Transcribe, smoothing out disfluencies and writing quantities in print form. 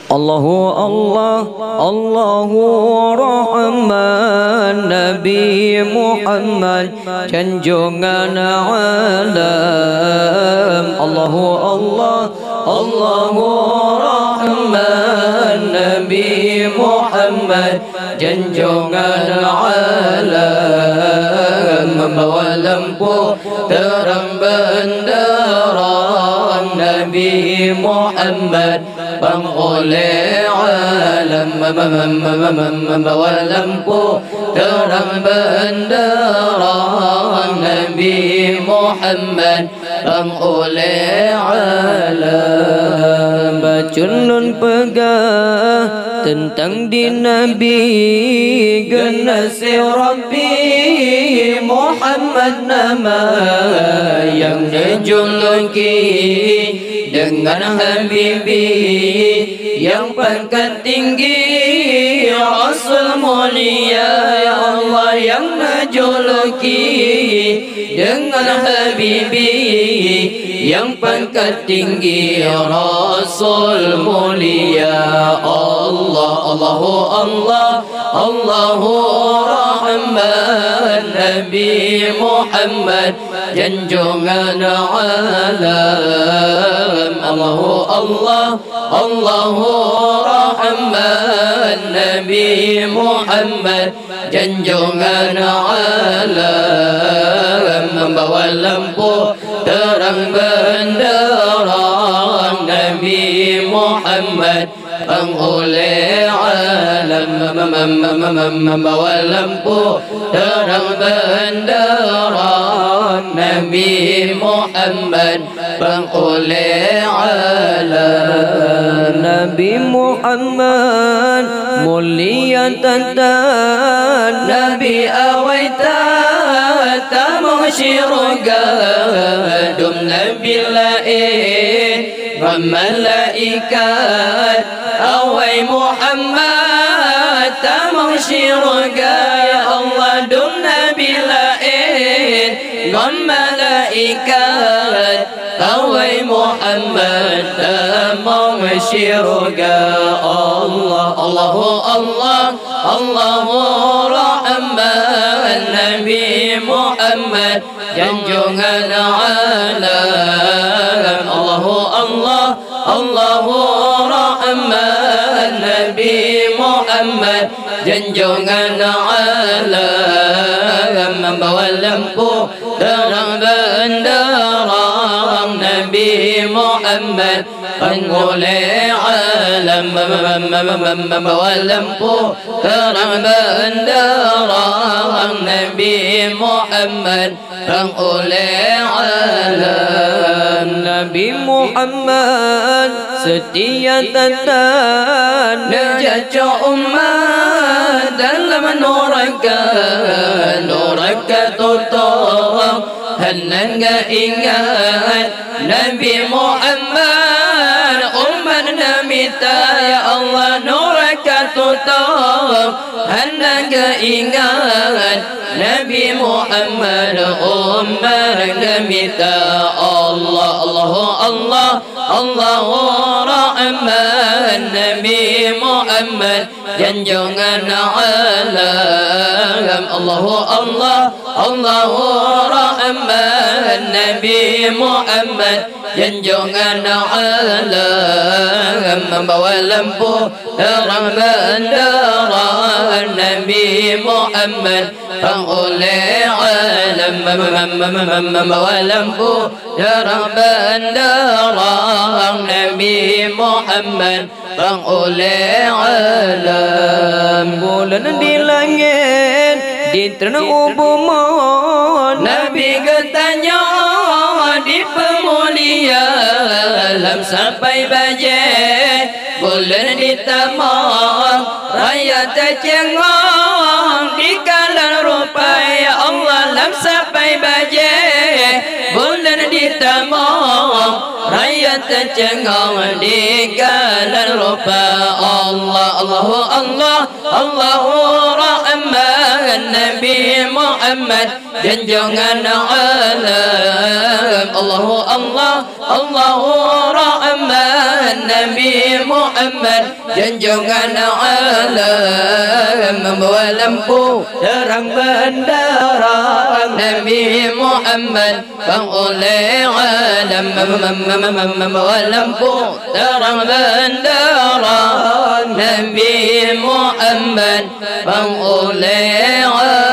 Allahu Allah, Allahu Rahman, Nabi Muhammad junjungan alam. Allahu Allah, Allahu Rahman, Nabi Muhammad junjungan alam. Membawa lampu terang benderang Nabi Muhammad oleh alam. Membawa lampu terang benderang Nabi Muhammad oleh alam. Bacunun pegah tentang di Nabi, generasi Rabbi Muhammad nama yang dijuluki dengan Habibi yang pangkat tinggi, Rasul mulia ya Allah yang dijuluki dengan Habibi yang pangkat tinggi, Rasul mulia Allah. Allahu Allah, Allahu Rahman, Nabi Muhammad junjungan alam. Allahu Allah, Allahu Rahman, Nabi Muhammad junjungan alam. Membawa lampu terang benderang Nabi Muhammad oleh alam. Membawa lampu terang benderang Nabi Muhammad oleh alam. Nabi Muhammad mulia tatan, Nabi awaita tamu syurga dum Nabi lain malaikat awai Muhammad tamu syurga ya Allah dum Nabi lain malaikat awai Muhammad tamu syurga Allah. Allahu Allah, Allahu Rahman, Nabi Muhammad junjungan alam. Allahu Allah, Allahu Rahman, Nabi Muhammad junjungan alam. Membawa lampu terang benderang Nabi Muhammad oleh alam. Membawa lampu terang benderang Nabi Muhammad oleh alam. Nabi Muhammad setia tatan menjaga umat dalam nuraka tutup hendak ingat Nabi Muhammad umat namita ya Allah nuraka tutup hendak ingat Nabi Muhammad umat namita Allah. Allahu Allah, Allahu Rahman, Nabi Muhammad junjungan alam. Allahu Allah, Allahu Rahman, Nabi Muhammad junjungan alam. Membawa lampu terang benderang Nabi Muhammad oleh alam. Membawa lampu terang benderang Nabi Muhammad oleh alam. Bulan di langit diterang ubumon Nabi getanya di pemulia alam sampai baje bulan di tamang raya tercengang di kalan rupa ya Allah lam sampai baje bulan di tamang raya tercengang di kalan rupa Allah. Allahu Allah, Allahu Rahman, Nabi Muhammad junjungan alam. Allahu Allah, Allahu Rahman, Nabi Muhammad junjungan alam membawa lampu terang bendera Nabi Muhammad oleh alam membawa lampu terang bendera Nabi Muhammad oleh alam